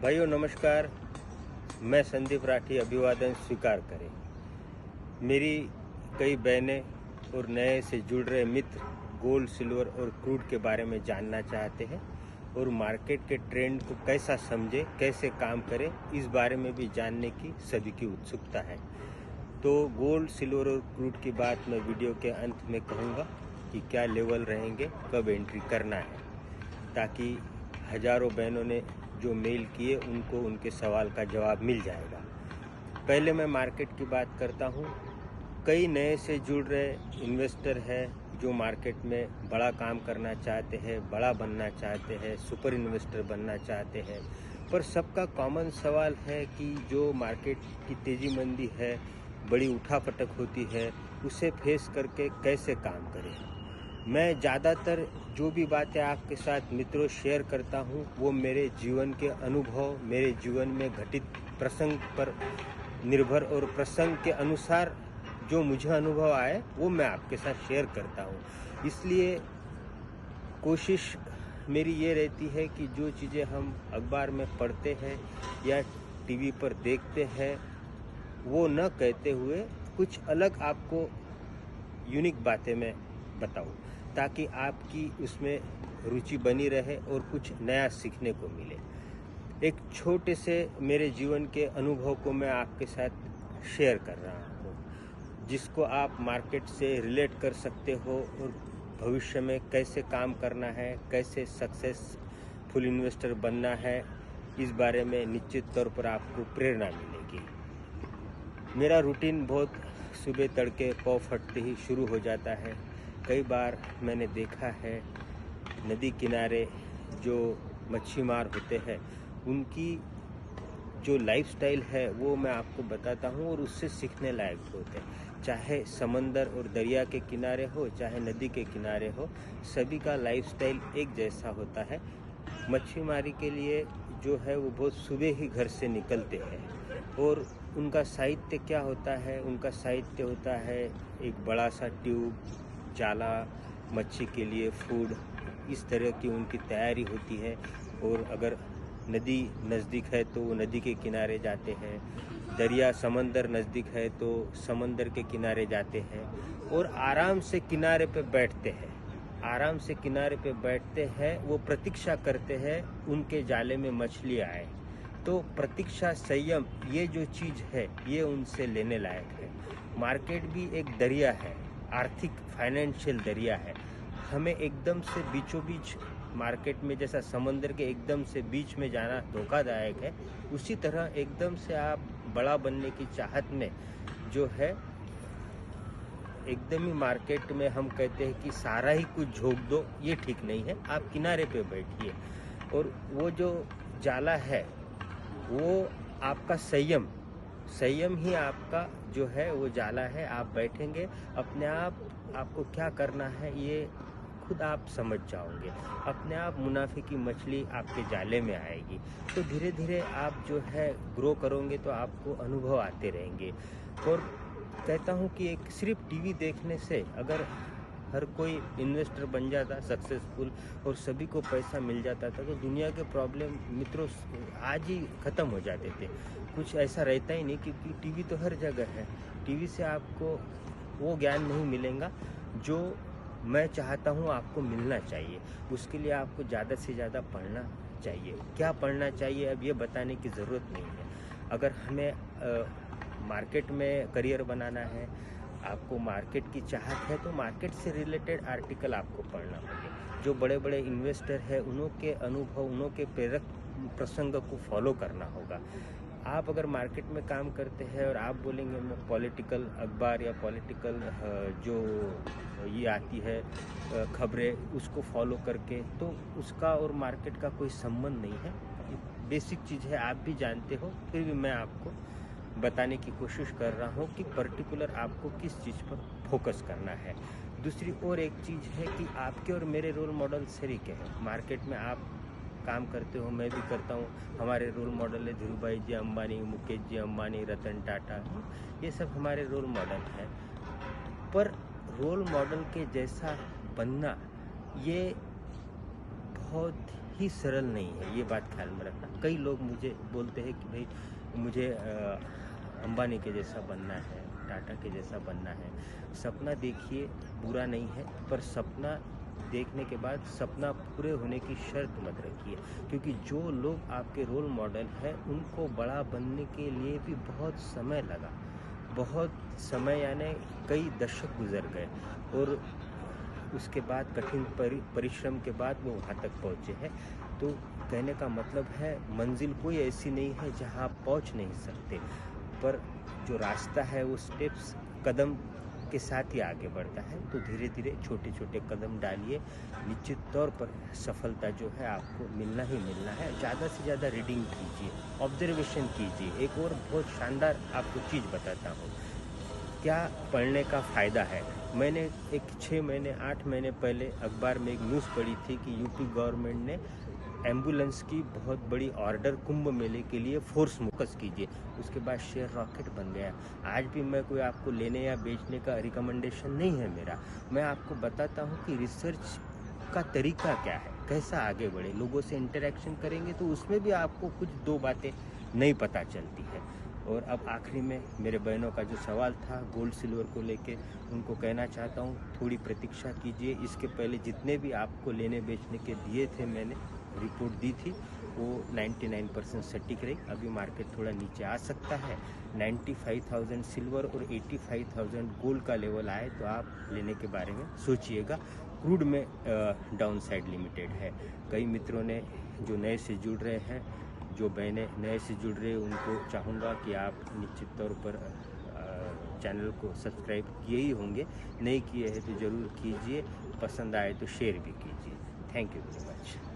भाइयों नमस्कार। मैं संदीप राठी अभिवादन स्वीकार करें। मेरी कई बहनें और नए से जुड़ रहे मित्र गोल्ड, सिल्वर और क्रूड के बारे में जानना चाहते हैं और मार्केट के ट्रेंड को कैसा समझे, कैसे काम करें, इस बारे में भी जानने की सभी की उत्सुकता है। तो गोल्ड, सिल्वर और क्रूड की बात मैं वीडियो के अंत में कहूँगा कि क्या लेवल रहेंगे, कब एंट्री करना है, ताकि हजारों बहनों ने जो मेल किए उनको उनके सवाल का जवाब मिल जाएगा। पहले मैं मार्केट की बात करता हूँ। कई नए से जुड़ रहे इन्वेस्टर हैं जो मार्केट में बड़ा काम करना चाहते हैं, बड़ा बनना चाहते हैं, सुपर इन्वेस्टर बनना चाहते हैं। पर सबका कॉमन सवाल है कि जो मार्केट की तेज़ी मंदी है, बड़ी उठापटक होती है, उसे फेस करके कैसे काम करें। मैं ज़्यादातर जो भी बातें आपके साथ मित्रों शेयर करता हूँ वो मेरे जीवन के अनुभव, मेरे जीवन में घटित प्रसंग पर निर्भर और प्रसंग के अनुसार जो मुझे अनुभव आए वो मैं आपके साथ शेयर करता हूँ। इसलिए कोशिश मेरी ये रहती है कि जो चीज़ें हम अखबार में पढ़ते हैं या टीवी पर देखते हैं वो न कहते हुए कुछ अलग आपको यूनिक बातें मैं बताऊं, ताकि आपकी उसमें रुचि बनी रहे और कुछ नया सीखने को मिले। एक छोटे से मेरे जीवन के अनुभव को मैं आपके साथ शेयर कर रहा हूँ, जिसको आप मार्केट से रिलेट कर सकते हो और भविष्य में कैसे काम करना है, कैसे सक्सेसफुल इन्वेस्टर बनना है, इस बारे में निश्चित तौर पर आपको प्रेरणा मिलेगी। मेरा रूटीन बहुत सुबह तड़के पौ फटते ही शुरू हो जाता है। कई बार मैंने देखा है नदी किनारे जो मच्छीमार होते हैं उनकी जो लाइफस्टाइल है वो मैं आपको बताता हूँ और उससे सीखने लायक होते हैं। चाहे समंदर और दरिया के किनारे हो, चाहे नदी के किनारे हो, सभी का लाइफस्टाइल एक जैसा होता है। मच्छीमारी के लिए जो है वो बहुत सुबह ही घर से निकलते हैं और उनका साहित्य क्या होता है, उनका साहित्य होता है एक बड़ा सा ट्यूब, जाला, मच्छी के लिए फूड, इस तरह की उनकी तैयारी होती है। और अगर नदी नज़दीक है तो वो नदी के किनारे जाते हैं, दरिया समंदर नज़दीक है तो समंदर के किनारे जाते हैं और आराम से किनारे पे बैठते हैं। आराम से किनारे पे बैठते हैं, वो प्रतीक्षा करते हैं उनके जाले में मछली आए। तो प्रतीक्षा, संयम, ये जो चीज़ है ये उनसे लेने लायक है। मार्केट भी एक दरिया है, आर्थिक फाइनेंशियल दरिया है। हमें एकदम से बीचों बीच मार्केट में, जैसा समंदर के एकदम से बीच में जाना धोखादायक है, उसी तरह एकदम से आप बड़ा बनने की चाहत में जो है एकदम ही मार्केट में हम कहते हैं कि सारा ही कुछ झोंक दो, ये ठीक नहीं है। आप किनारे पे बैठिए और वो जो जाला है वो आपका संयम ही आपका जो है वो जाला है। आप बैठेंगे, अपने आप आपको क्या करना है ये खुद आप समझ जाओगे। अपने आप मुनाफे की मछली आपके जाले में आएगी। तो धीरे धीरे आप जो है ग्रो करोगे तो आपको अनुभव आते रहेंगे। और कहता हूँ कि एक सिर्फ टीवी देखने से अगर हर कोई इन्वेस्टर बन जाता सक्सेसफुल और सभी को पैसा मिल जाता था तो दुनिया के प्रॉब्लम मित्रों आज ही ख़त्म हो जाते थे। कुछ ऐसा रहता ही नहीं, क्योंकि टीवी तो हर जगह है। टीवी से आपको वो ज्ञान नहीं मिलेगा जो मैं चाहता हूँ आपको मिलना चाहिए। उसके लिए आपको ज़्यादा से ज़्यादा पढ़ना चाहिए। क्या पढ़ना चाहिए अब ये बताने की ज़रूरत नहीं है। अगर हमें मार्केट में करियर बनाना है, आपको मार्केट की चाहत है, तो मार्केट से रिलेटेड आर्टिकल आपको पढ़ना होंगे। जो बड़े बड़े इन्वेस्टर हैं उन्हों के अनुभव, उन्हों के प्रेरक प्रसंग को फॉलो करना होगा। आप अगर मार्केट में काम करते हैं और आप बोलेंगे मैं पॉलिटिकल अखबार या पॉलिटिकल जो ये आती है खबरें उसको फॉलो करके, तो उसका और मार्केट का कोई संबंध नहीं है। बेसिक चीज़ है, आप भी जानते हो, फिर भी मैं आपको बताने की कोशिश कर रहा हूँ कि पर्टिकुलर आपको किस चीज़ पर फोकस करना है। दूसरी और एक चीज़ है कि आपके और मेरे रोल मॉडल शरीक हैं। मार्केट में आप काम करते हो, मैं भी करता हूँ। हमारे रोल मॉडल है धीरूभाई जी अंबानी, मुकेश जी अंबानी, रतन टाटा, ये सब हमारे रोल मॉडल हैं। पर रोल मॉडल के जैसा बनना ये बहुत ही सरल नहीं है, ये बात ख्याल में रखना। कई लोग मुझे बोलते हैं कि भाई मुझे अंबानी के जैसा बनना है, टाटा के जैसा बनना है। सपना देखिए, बुरा नहीं है, पर सपना देखने के बाद सपना पूरे होने की शर्त मत रखिए, क्योंकि जो लोग आपके रोल मॉडल हैं उनको बड़ा बनने के लिए भी बहुत समय लगा, बहुत समय यानी कई दशक गुजर गए, और उसके बाद कठिन परिश्रम के बाद वो वहाँ तक पहुँचे हैं। तो कहने का मतलब है, मंजिल कोई ऐसी नहीं है जहाँ आप पहुँच नहीं सकते, पर जो रास्ता है वो स्टेप्स कदम के साथ ही आगे बढ़ता है। तो धीरे धीरे छोटे छोटे कदम डालिए, निश्चित तौर पर सफलता जो है आपको मिलना ही मिलना है। ज़्यादा से ज़्यादा रीडिंग कीजिए, ऑब्जर्वेशन कीजिए। एक और बहुत शानदार आपको चीज़ बताता हूँ, क्या पढ़ने का फ़ायदा है। मैंने एक 6 महीने 8 महीने पहले अखबार में एक न्यूज़ पढ़ी थी कि यूपी गवर्नमेंट ने एम्बुलेंस की बहुत बड़ी ऑर्डर कुंभ मेले के लिए फोर्स फोकस कीजिए। उसके बाद शेयर रॉकेट बन गया। आज भी मैं कोई आपको लेने या बेचने का रिकमेंडेशन नहीं है मेरा, मैं आपको बताता हूँ कि रिसर्च का तरीका क्या है, कैसा आगे बढ़े। लोगों से इंटरेक्शन करेंगे तो उसमें भी आपको कुछ 2 बातें नहीं पता चलती है। और अब आखिरी में मेरे बहनों का जो सवाल था गोल्ड सिल्वर को लेके, उनको कहना चाहता हूँ थोड़ी प्रतीक्षा कीजिए। इसके पहले जितने भी आपको लेने बेचने के दिए थे, मैंने रिपोर्ट दी थी, वो 99% सटीक रही। अभी मार्केट थोड़ा नीचे आ सकता है। 95,000 सिल्वर और 85,000 गोल्ड का लेवल आए तो आप लेने के बारे में सोचिएगा। क्रूड में डाउन साइड लिमिटेड है। कई मित्रों ने जो नए से जुड़ रहे हैं, जो बहनें नए से जुड़ रहे हैं, उनको चाहूँगा कि आप निश्चित तौर पर चैनल को सब्सक्राइब किए ही होंगे, नहीं किए हैं तो ज़रूर कीजिए, पसंद आए तो शेयर भी कीजिए। Thank you very much.